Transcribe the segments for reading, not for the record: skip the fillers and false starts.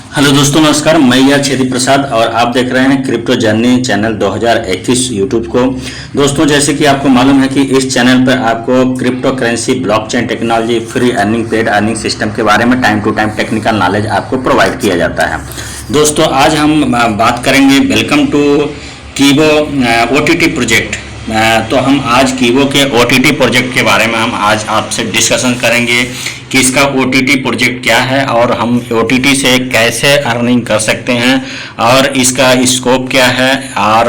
Hello दोस्तों, नमस्कार। मैं यार छेदी प्रसाद और आप देख रहे हैं क्रिप्टो जर्नी चैनल 2021 यूट्यूब को। दोस्तों, जैसे कि आपको मालूम है कि इस चैनल पर आपको crypto currency, blockchain technology, free earning, paid earning system के बारे में time to time technical knowledge आपको प्रोवाइड किया जाता है। दोस्तों, आज हम बात करेंगे welcome to Kibo OTT project. तो हम आज कीबो के ओटीटी प्रोजेक्ट के बारे में हम आज आपसे डिस्कशन करेंगे कि इसका ओटीटी प्रोजेक्ट क्या है और हम ओटीटी से कैसे अर्निंग कर सकते हैं और इसका स्कोप क्या है और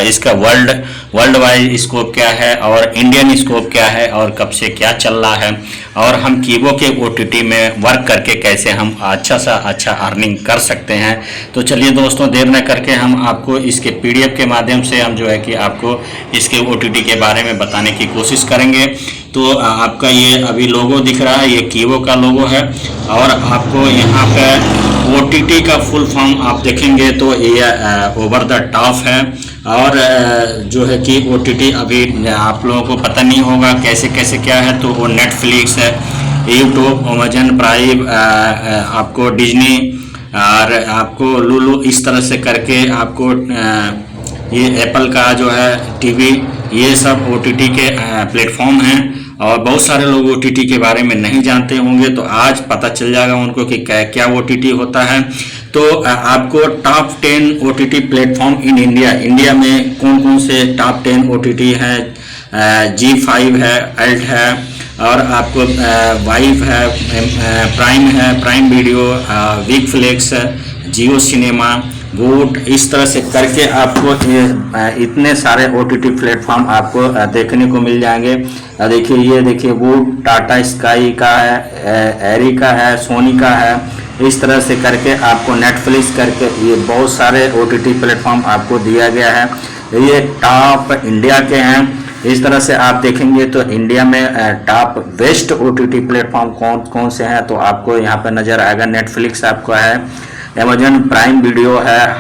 इसका वर्ल्ड वाइड स्कोप क्या है और इंडियन स्कोप क्या है और कब से क्या चल रहा है और हम कीबो के ओटीटी में वर्क करके कैसे हम अच्छा सा अच्छा अर्निंग कर सकते हैं। तो चलिए दोस्तों, देर न करके हम आपको इसके पीडीएफ के माध्यम से हम जो है कि आपको इसके ओटीटी के बारे में बताने की कोशिश करेंगे। तो आपका ये अभी लोगो दिख रहा है, ये कीबो का लोगो है और आपको यहाँ पे ओटीटी का फुल फॉर्म आप देखेंगे तो ये ओवर द टॉप है। और जो है कि ओटीटी अभी आप लोगों को पता नहीं होगा कैसे कैसे क्या है, तो वो नेटफ्लिक्स है, यूट्यूब, अमेजन प्राइम, आपको डिज्नी और आपको लुलु, इस तरह से करके आपको ये एप्पल का जो है टीवी, ये सब ओटीटी के प्लेटफॉर्म हैं और बहुत सारे लोग ओटीटी के बारे में नहीं जानते होंगे। तो आज पता चल जाएगा उनको कि क्या ओटीटी होता है। तो आपको top 10 OTT platform in India में कौन कौन से टॉप 10 ओटीटी हैं, G5 है, अल्ट है और आपको वाइव है, प्राइम वीडियो, विग फ्लेक्स, जियो सिनेमा, वूट, इस तरह से करके आपको इतने सारे ओटीटी प्लेटफॉर्म आपको देखने को मिल जाएंगे। देखिए, ये देखिए वूट, टाटा स्काई का है, एरी का है, सोनी का है, इस तरह से करके आपको नेटफ्लिक्स करके ये बहुत सारे ओटीटी प्लेटफॉर्म आपको दिया गया है। ये टॉप इंडिया के हैं। इस तरह से आप देखेंगे तो इंडिया में टॉप बेस्ट ओटीटी प्लेटफॉर्म कौन कौन से हैं, तो आपको यहाँ पर नज़र आएगा। नेटफ्लिक्स आपको है, अमेजन प्राइम वीडियो है,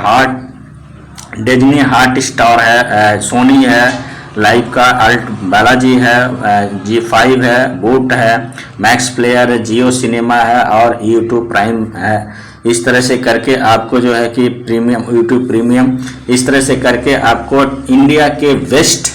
डिज्नी हॉट स्टार है, सोनी है, लाइव का अल्ट बालाजी है, G5 है, बूट है, मैक्स प्लेयर, जियो सिनेमा है और यूट्यूब प्राइम है। इस तरह से करके आपको जो है कि प्रीमियम, यूट्यूब प्रीमियम, इस तरह से करके आपको इंडिया के बेस्ट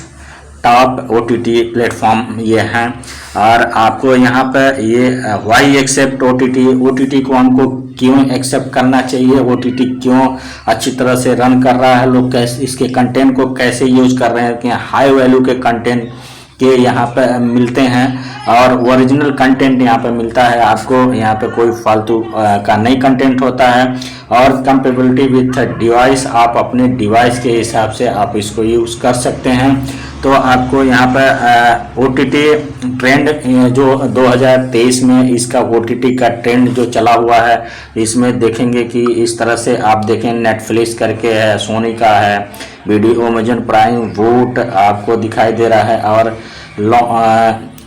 टॉप ओटीटी प्लेटफॉर्म ये हैं। और आपको यहाँ पर ये वाई एक्सेप्ट ओटीटी को हमको क्यों एक्सेप्ट करना चाहिए, ओटीटी क्यों अच्छी तरह से रन कर रहा है, लोग कैसे इसके कंटेंट को कैसे यूज कर रहे हैं कि हाई वैल्यू के कंटेंट के यहाँ पे मिलते हैं और ओरिजिनल कंटेंट यहाँ पे मिलता है आपको। यहाँ पे कोई फालतू का नहीं कंटेंट होता है और कंपेबिलिटी विथ डिवाइस, आप अपने डिवाइस के हिसाब से आप इसको यूज़ कर सकते हैं। तो आपको यहाँ पर ओटीटी ट्रेंड जो 2023 में इसका ओटीटी का ट्रेंड जो चला हुआ है, इसमें देखेंगे कि इस तरह से आप देखें, नेटफ्लिक्स करके है, सोनी का है, वीडियो, अमेजन प्राइम, वूट आपको दिखाई दे रहा है और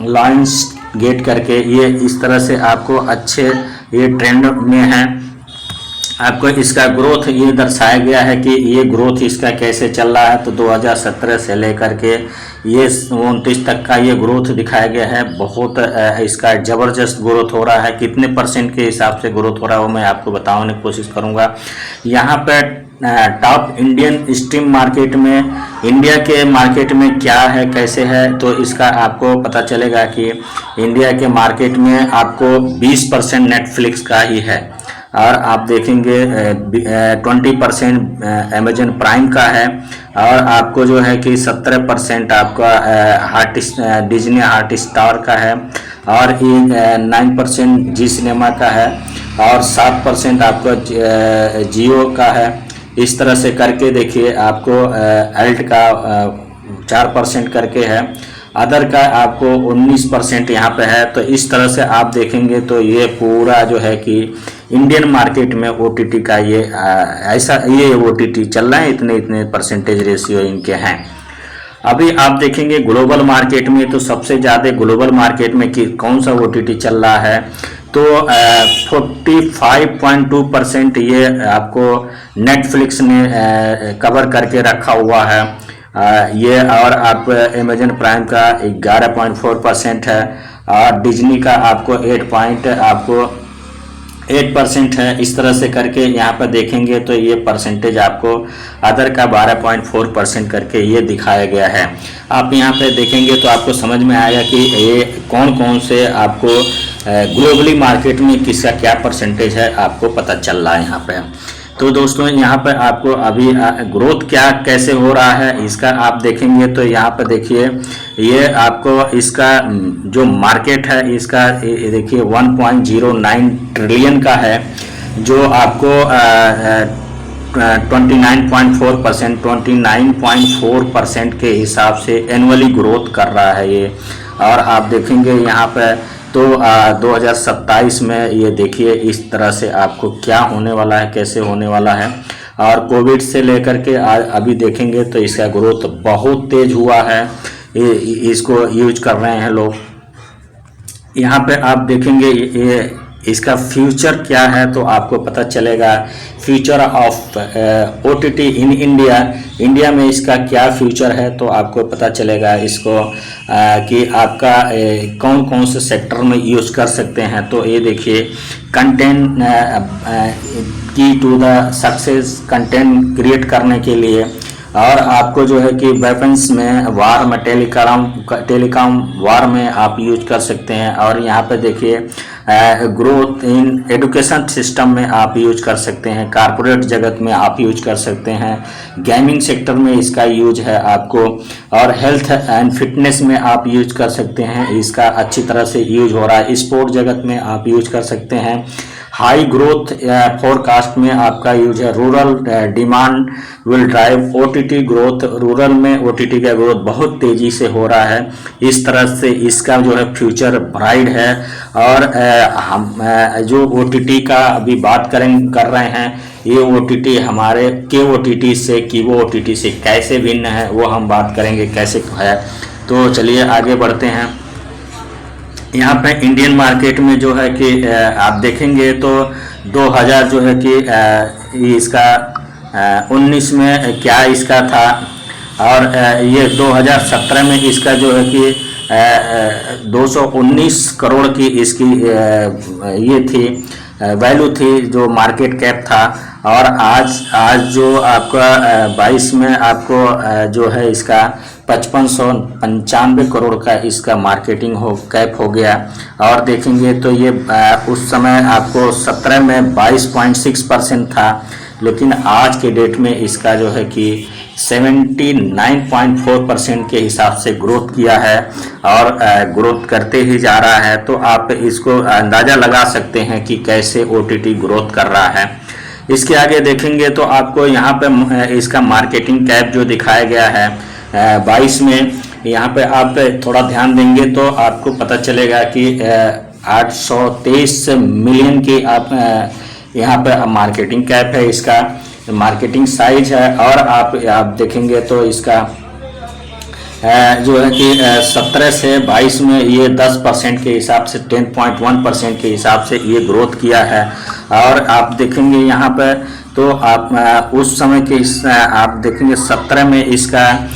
लॉन्च गेट करके ये इस तरह से आपको अच्छे ये ट्रेंड में हैं। आपको इसका ग्रोथ ये दर्शाया गया है कि ये ग्रोथ इसका कैसे चल रहा है। तो 2017 से लेकर के ये 29 तक का ये ग्रोथ दिखाया गया है। बहुत इसका ज़बरदस्त ग्रोथ हो रहा है। कितने परसेंट के हिसाब से ग्रोथ हो रहा है वो मैं आपको बताने की कोशिश करूँगा। यहाँ पर टॉप इंडियन स्ट्रीम मार्केट में, इंडिया के मार्केट में क्या है, कैसे है, तो इसका आपको पता चलेगा कि इंडिया के मार्केट में आपको 20% नेटफ्लिक्स का ही है और आप देखेंगे 20% अमेजन प्राइम का है और आपको जो है कि 17% आपका डिज्नी हॉट स्टार का है और 9% जी सिनेमा का है और 7% आपका जियो का है। इस तरह से करके देखिए, आपको अल्ट का 4% करके है, अदर का आपको 19% यहाँ पे है। तो इस तरह से आप देखेंगे तो ये पूरा जो है कि इंडियन मार्केट में ओटीटी का ये ऐसा ये ओटीटी चल रहा है, इतने इतने परसेंटेज रेशियो इनके हैं। अभी आप देखेंगे ग्लोबल मार्केट में, तो सबसे ज़्यादा ग्लोबल मार्केट में कि कौन सा ओटीटी चल रहा है, तो 45.2% ये आपको नेटफ्लिक्स ने कवर करके रखा हुआ है। ये और आप अमेजन प्राइम का 11.4% है और डिज्नी का आपको 8 पॉइंट आपको 8% है। इस तरह से करके यहाँ पर देखेंगे तो ये परसेंटेज आपको अदर का 12.4% करके ये दिखाया गया है। आप यहाँ पे देखेंगे तो आपको समझ में आएगा कि ये कौन कौन से आपको ग्लोबली मार्केट में किसका क्या परसेंटेज है आपको पता चल रहा है यहाँ पे। तो दोस्तों यहाँ पर आपको अभी ग्रोथ क्या कैसे हो रहा है इसका आप देखेंगे तो यहाँ पर देखिए ये आपको इसका जो मार्केट है इसका देखिए 1.09 ट्रिलियन का है, जो आपको 29.4% के हिसाब से एनुअली ग्रोथ कर रहा है ये। और आप देखेंगे यहाँ पर तो 2027 में ये देखिए इस तरह से आपको क्या होने वाला है, कैसे होने वाला है। और कोविड से लेकर के अभी देखेंगे तो इसका ग्रोथ बहुत तेज हुआ है, इसको यूज कर रहे हैं लोग। यहाँ पे आप देखेंगे ये इसका फ्यूचर क्या है तो आपको पता चलेगा। Future of OTT in India, India में इसका क्या फ्यूचर है तो आपको पता चलेगा इसको कि आपका कौन कौन से सेक्टर में यूज कर सकते हैं। तो ये देखिए content key to the success, content create करने के लिए। और आपको जो है कि वेपन्स में, वार में, टेलीकॉम वार में आप यूज कर सकते हैं। और यहाँ पे देखिए ग्रोथ इन एजुकेशन सिस्टम में आप यूज कर सकते हैं, कारपोरेट जगत में आप यूज कर सकते हैं, गेमिंग सेक्टर में इसका यूज है आपको, और हेल्थ एंड फिटनेस में आप यूज कर सकते हैं, इसका अच्छी तरह से यूज हो रहा है। स्पोर्ट जगत में आप यूज कर सकते हैं। हाई ग्रोथ फोरकास्ट में आपका यूज है। Rural demand will drive OTT growth, rural में ओटीटी का ग्रोथ बहुत तेजी से हो रहा है। इस तरह से इसका जो है फ्यूचर ब्राइट है। और हम जो ओटीटी का अभी बात कर रहे हैं, ये ओटीटी हमारे के ओटीटी से कीवो ओटीटी से कैसे भिन्न है वो हम बात करेंगे कैसे है। तो चलिए आगे बढ़ते हैं। यहाँ पे इंडियन मार्केट में जो है कि आप देखेंगे तो 2000 जो है कि इसका 19 में क्या इसका था, और ये 2017 में इसका जो है कि 219 करोड़ की इसकी ये थी वैल्यू थी, जो मार्केट कैप था। और आज जो आपका 22 में आपको जो है इसका 5595 करोड़ का इसका मार्केटिंग कैप हो गया। और देखेंगे तो ये उस समय आपको 17 में 22.6% था, लेकिन आज के डेट में इसका जो है कि 79.4% के हिसाब से ग्रोथ किया है, और ग्रोथ करते ही जा रहा है। तो आप इसको अंदाज़ा लगा सकते हैं कि कैसे ओटीटी ग्रोथ कर रहा है। इसके आगे देखेंगे तो आपको यहाँ पे इसका मार्केटिंग कैप जो दिखाया गया है 22 में, यहाँ पे आप थोड़ा ध्यान देंगे तो आपको पता चलेगा कि 823 मिलियन की आप यहाँ पे मार्केटिंग कैप है, इसका मार्केटिंग साइज है। और आप देखेंगे तो इसका जो है कि 17 से 22 में ये 10% के हिसाब से 10.1% के हिसाब से ये ग्रोथ किया है। और आप देखेंगे यहाँ पर तो आप उस समय के आप देखेंगे 17 में इसका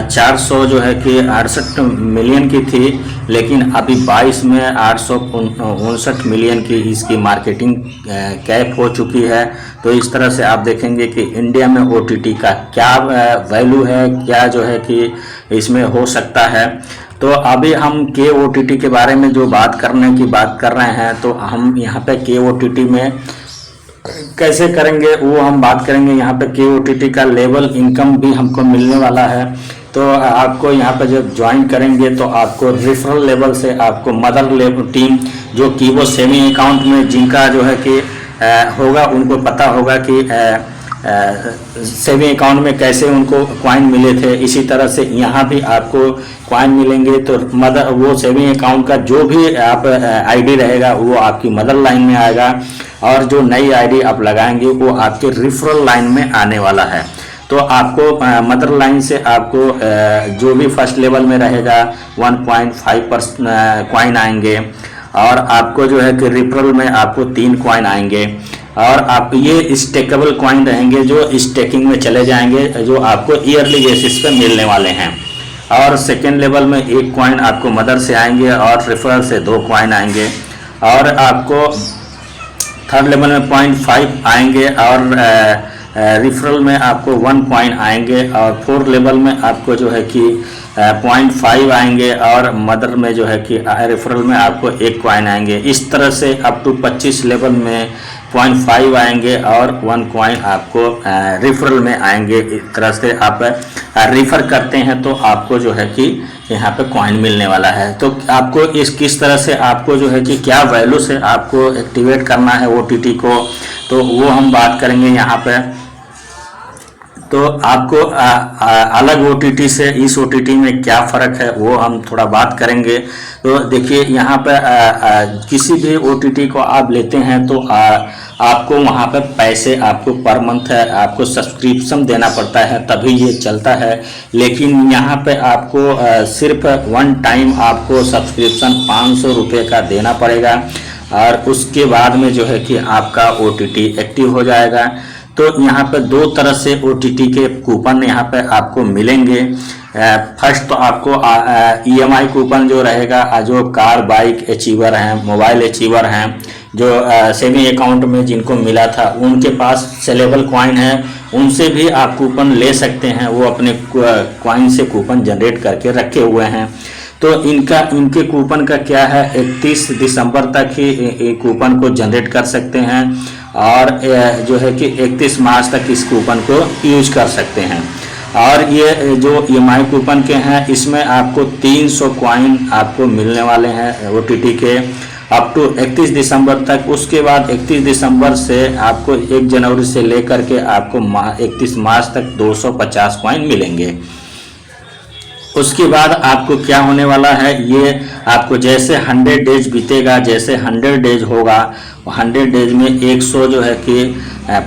400 जो है कि 68 मिलियन की थी, लेकिन अभी 22 में 859 मिलियन की इसकी मार्केटिंग कैप हो चुकी है। तो इस तरह से आप देखेंगे कि इंडिया में ओटीटी का क्या वैल्यू है, क्या जो है कि इसमें हो सकता है। तो अभी हम के ओटीटी के बारे में जो बात करने की बात कर रहे हैं, तो हम यहाँ पे के ओटीटी में कैसे करेंगे वो हम बात करेंगे। यहाँ पे के ओटीटी का लेवल इनकम भी हमको मिलने वाला है। तो आपको यहाँ पे जब ज्वाइन करेंगे तो आपको रेफरल लेवल से आपको मदर लेवल टीम जो कि वो सेमी अकाउंट में जिनका जो है कि होगा, उनको पता होगा कि सेविंग अकाउंट में कैसे उनको क्वाइन मिले थे, इसी तरह से यहाँ भी आपको क्वाइन मिलेंगे। तो मदर वो सेविंग अकाउंट का जो भी आप आईडी रहेगा वो आपकी मदर लाइन में आएगा, और जो नई आईडी आप लगाएंगे वो आपके रेफरल लाइन में आने वाला है। तो आपको मदर लाइन से आपको जो भी फर्स्ट लेवल में रहेगा 1.5% क्वाइन आएंगे, और आपको जो है कि रेफरल में आपको 3 क्वाइन आएंगे, और आप ये स्टेकेबल क्वाइन रहेंगे जो स्टेकिंग में चले जाएंगे, जो आपको ईयरली बेसिस पे मिलने वाले हैं। और सेकेंड लेवल में 1 क्वाइन आपको मदर से आएंगे, और रेफरल से 2 क्वाइन आएंगे। और आपको थर्ड लेवल में 0.5 आएंगे और रिफरल में आपको 1 कॉइन आएंगे और फोर्थ लेवल में आपको जो है कि 0.5 आएंगे और मदर में जो है कि रेफरल में आपको 1 कॉइन आएंगे। इस तरह से अप टू 25 लेवल में 0.5 आएंगे और 1 कॉइन आपको रेफरल में आएंगे। इस तरह से आप रेफर करते हैं तो आपको जो है कि यहाँ पे कॉइन मिलने वाला है। तो आपको इस किस तरह से आपको जो है कि क्या वैल्यू से आपको एक्टिवेट करना है OTT को, तो वो हम बात करेंगे यहाँ पे। तो आपको अलग OTT से इस OTT में क्या फ़र्क है वो हम थोड़ा बात करेंगे। तो देखिए यहाँ पे किसी भी OTT को आप लेते हैं तो आपको वहाँ पे पैसे आपको पर मंथ है आपको सब्सक्रिप्शन देना पड़ता है तभी ये चलता है। लेकिन यहाँ पे आपको सिर्फ 1 टाइम आपको सब्सक्रिप्शन 500 रुपये का देना पड़ेगा और उसके बाद में जो है कि आपका OTT एक्टिव हो जाएगा। तो यहाँ पे 2 तरह से OTT के कूपन यहाँ पे आपको मिलेंगे। फर्स्ट तो आपको EMI कूपन जो रहेगा, जो कार बाइक अचीवर हैं, मोबाइल अचीवर हैं, जो सेविंग अकाउंट में जिनको मिला था उनके पास सेलेबल कॉइन है, उनसे भी आप कूपन ले सकते हैं। वो अपने कॉइन से कूपन जनरेट करके रखे हुए हैं। तो इनके कूपन का क्या है, 31 दिसंबर तक ही कूपन को जनरेट कर सकते हैं और जो है कि 31 मार्च तक इस कूपन को यूज कर सकते हैं। और ये जो EMI कूपन के हैं इसमें आपको 300 कॉइन आपको मिलने वाले हैं OTT के अप टू 31 दिसंबर तक। उसके बाद 31 दिसंबर से आपको 1 जनवरी से लेकर के आपको 31 मार्च तक 250 कॉइन मिलेंगे। उसके बाद आपको क्या होने वाला है, ये आपको जैसे 100 डेज बीतेगा, जैसे 100 डेज होगा 100 डेज में 100 जो है कि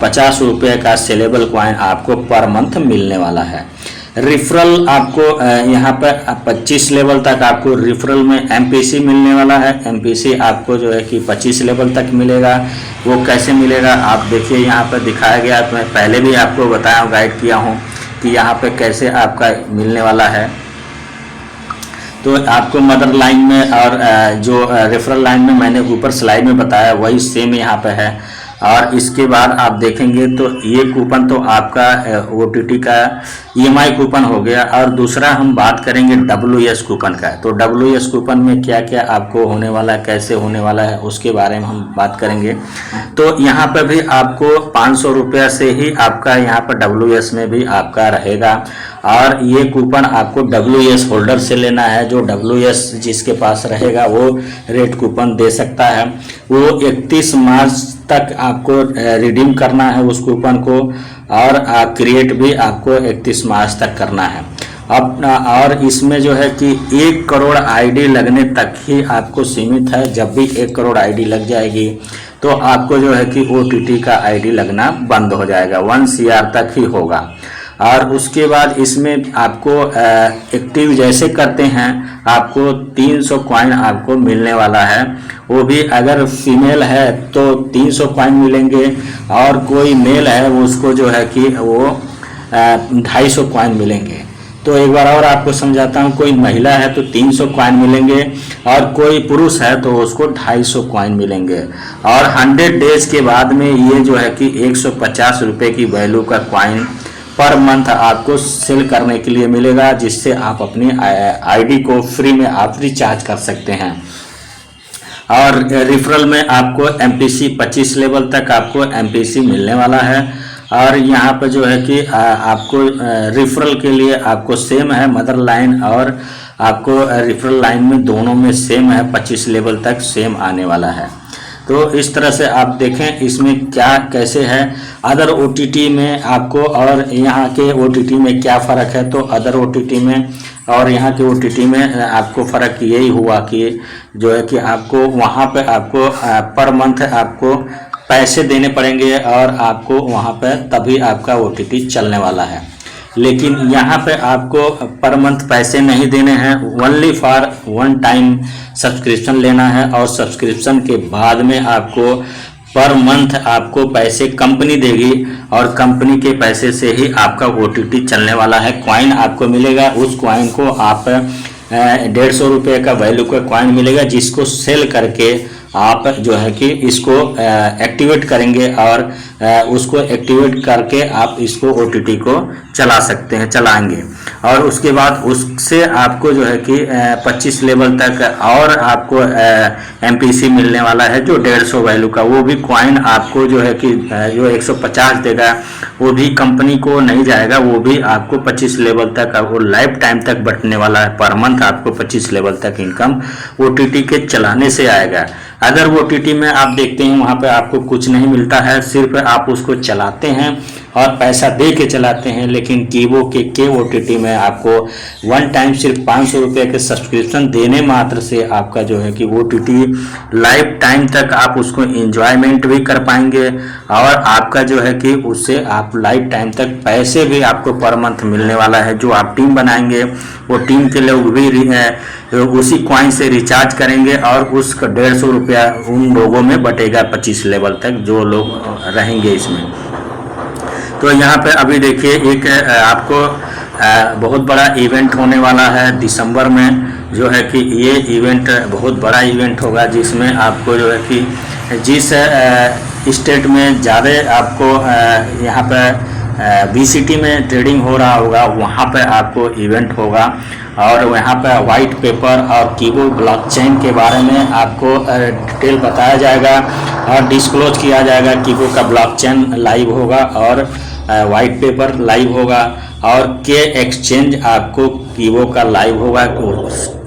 50 रुपये का सेलेबल कॉइन आपको पर मंथ मिलने वाला है। रिफरल आपको यहाँ पर 25 लेवल तक आपको रिफरल में MPC मिलने वाला है। MPC आपको जो है कि 25 लेवल तक मिलेगा। वो कैसे मिलेगा आप देखिए यहाँ पर दिखाया गया, तो मैं पहले भी आपको बताया गाइड किया हूँ कि यहाँ पे कैसे आपका मिलने वाला है। तो आपको मदर लाइन में और जो रेफरल लाइन में मैंने ऊपर स्लाइड में बताया वही सेम यहाँ पे है। और इसके बाद आप देखेंगे तो ये कूपन तो आपका OTT का EMI कूपन हो गया। और दूसरा हम बात करेंगे WS कूपन का। तो WS कूपन में क्या क्या आपको होने वाला है, कैसे होने वाला है, उसके बारे में हम बात करेंगे। तो यहाँ पे भी आपको 500 रुपये से ही आपका यहाँ पर WS में भी आपका रहेगा। और ये कूपन आपको WS होल्डर से लेना है। जो WS जिसके पास रहेगा वो रेट कूपन दे सकता है। वो 31 मार्च तक आपको रिडीम करना है उस कूपन को और क्रिएट भी आपको 31 मार्च तक करना है। अब और इसमें जो है कि 1 करोड़ ID लगने तक ही आपको सीमित है। जब भी 1 करोड़ ID लग जाएगी तो आपको जो है कि OTT का ID लगना बंद हो जाएगा, 1 CR तक ही होगा। और उसके बाद इसमें आपको एक्टिव जैसे करते हैं आपको 300 कॉइन आपको मिलने वाला है। वो भी अगर फीमेल है तो 300 कॉइन मिलेंगे और कोई मेल है उसको जो है कि वो 250 कॉइन मिलेंगे। तो एक बार और आपको समझाता हूँ, कोई महिला है तो 300 कॉइन मिलेंगे और कोई पुरुष है तो उसको 250 कॉइन मिलेंगे। और 100 डेज के बाद में ये जो है कि 150 रुपये की वैल्यू का कॉइन पर मंथ आपको सेल करने के लिए मिलेगा, जिससे आप अपनी ID को फ्री में आप रिचार्ज कर सकते हैं। और रिफरल में आपको MPC 25 लेवल तक आपको MPC मिलने वाला है। और यहाँ पर जो है कि आपको रिफरल के लिए आपको सेम है मदर लाइन और आपको रिफरल लाइन में दोनों में सेम है, 25 लेवल तक सेम आने वाला है। तो इस तरह से आप देखें इसमें क्या कैसे है। अदर OTT में आपको और यहाँ के OTT में क्या फ़र्क है, तो अदर OTT में और यहाँ के OTT में आपको फ़र्क यही हुआ कि जो है कि आपको वहाँ पे आपको पर मंथ आपको पैसे देने पड़ेंगे और आपको वहाँ पे तभी आपका OTT चलने वाला है। लेकिन यहाँ पे आपको पर मंथ पैसे नहीं देने हैं, ओनली फॉर 1 टाइम सब्सक्रिप्शन लेना है। और सब्सक्रिप्शन के बाद में आपको पर मंथ आपको पैसे कंपनी देगी और कंपनी के पैसे से ही आपका OTT चलने वाला है। कॉइन आपको मिलेगा, उस कॉइन को आप 150 रुपये का वैल्यू का कॉइन मिलेगा, जिसको सेल करके आप जो है कि इसको एक्टिवेट करेंगे और उसको एक्टिवेट करके आप इसको OTT को चला सकते हैं, चलाएंगे। और उसके बाद उससे आपको जो है कि 25 लेवल तक और आपको MPC मिलने वाला है, जो 150 वैल्यू का। वो भी कॉइन आपको जो है कि जो 150 देगा वो भी कंपनी को नहीं जाएगा, वो भी आपको 25 लेवल तक वो लाइफ टाइम तक बढ़ने वाला है। पर मंथ आपको 25 लेवल तक इनकम OTT के चलाने से आएगा। अगर वो OTT में आप देखते हैं वहाँ पे आपको कुछ नहीं मिलता है, सिर्फ आप उसको चलाते हैं और पैसा दे के चलाते हैं। लेकिन कीवो के OTT में आपको वन टाइम सिर्फ 500 रुपये के सब्सक्रिप्शन देने मात्र से आपका जो है कि OTT लाइफ टाइम तक आप उसको इंजॉयमेंट भी कर पाएंगे और आपका जो है कि उससे आप लाइफ टाइम तक पैसे भी आपको पर मंथ मिलने वाला है। जो आप टीम बनाएंगे वो टीम के लोग भी उसी कॉइन से रिचार्ज करेंगे और उसका 150 रुपया उन लोगों में बटेगा 25 लेवल तक जो लोग रहेंगे इसमें। तो यहाँ पे अभी देखिए एक आपको बहुत बड़ा इवेंट होने वाला है दिसंबर में, जो है कि ये इवेंट बहुत बड़ा इवेंट होगा, जिसमें आपको जो है कि जिस स्टेट में ज़्यादा आपको यहाँ पे BCT में ट्रेडिंग हो रहा होगा वहाँ पे आपको इवेंट होगा और वहाँ पे वाइट पेपर और कीवो ब्लॉकचेन के बारे में आपको डिटेल बताया जाएगा और डिस्क्लोज किया जाएगा। कीवो का ब्लॉकचेन लाइव होगा और वाइट पेपर लाइव होगा और के एक्सचेंज आपको कीवो का लाइव होगा।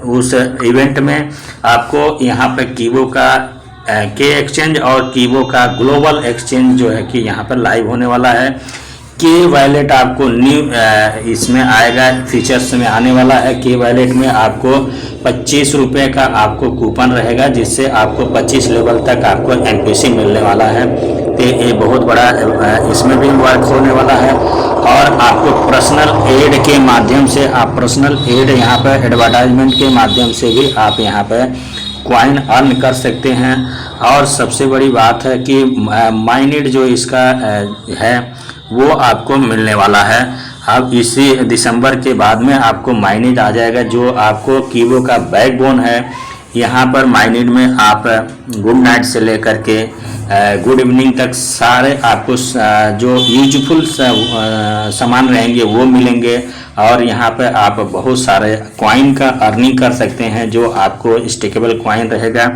उस इवेंट में आपको यहाँ पे कीवो का के एक्सचेंज और कीवो का ग्लोबल एक्सचेंज जो है कि यहाँ पर लाइव होने वाला है। के वैलेट आपको न्यू इसमें आएगा, फीचर्स में आने वाला है। के वैलेट में आपको 25 रुपये का आपको कूपन रहेगा, जिससे आपको 25 लेवल तक आपको MPC मिलने वाला है। तो ये बहुत बड़ा इसमें भी वर्क होने वाला है और आपको पर्सनल एड के माध्यम से आप पर्सनल एड यहाँ पर एडवर्टाइजमेंट के माध्यम से भी आप यहाँ पर कॉइन अर्न कर सकते हैं। और सबसे बड़ी बात है कि माइनिड जो इसका है वो आपको मिलने वाला है। अब इसी दिसंबर के बाद में आपको माइनिड आ जाएगा, जो आपको कीवो का बैकबोन है। यहाँ पर माइनिड में आप गुड नाइट से लेकर के गुड इवनिंग तक सारे आपको जो यूजफुल सामान रहेंगे वो मिलेंगे और यहाँ पे आप बहुत सारे कॉइन का अर्निंग कर सकते हैं, जो आपको स्टेकेबल कॉइन रहेगा,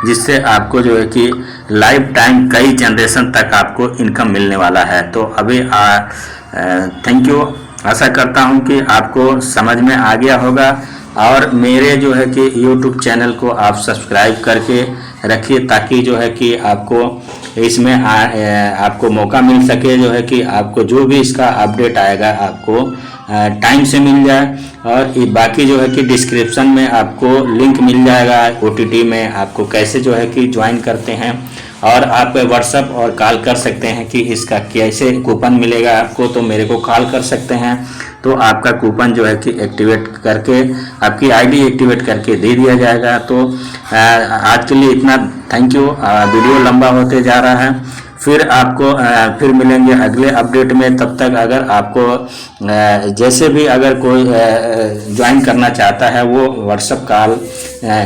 जिससे आपको जो है कि लाइफ टाइम कई जनरेशन तक आपको इनकम मिलने वाला है। तो अभी थैंक यू, आशा करता हूँ कि आपको समझ में आ गया होगा और मेरे जो है कि YouTube चैनल को आप सब्सक्राइब करके रखिए, ताकि जो है कि आपको इसमें आपको मौका मिल सके, जो है कि आपको जो भी इसका अपडेट आएगा आपको टाइम से मिल जाए। और बाकी जो है कि डिस्क्रिप्शन में आपको लिंक मिल जाएगा OTT में आपको कैसे जो है कि ज्वाइन करते हैं और आप व्हाट्सएप और कॉल कर सकते हैं कि इसका कैसे कूपन मिलेगा आपको। तो मेरे को कॉल कर सकते हैं तो आपका कूपन जो है कि एक्टिवेट करके आपकी ID एक्टिवेट करके दे दिया जाएगा। तो आज के लिए इतना, थैंक यू। वीडियो लंबा होते जा रहा है, फिर आपको फिर मिलेंगे अगले अपडेट में। तब तक अगर आपको जैसे भी अगर कोई ज्वाइन करना चाहता है वो व्हाट्सएप कॉल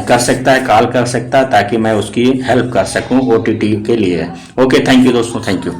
कर सकता है, कॉल कर सकता है, ताकि मैं उसकी हेल्प कर सकूं OTT के लिए। ओके, थैंक यू दोस्तों, थैंक यू।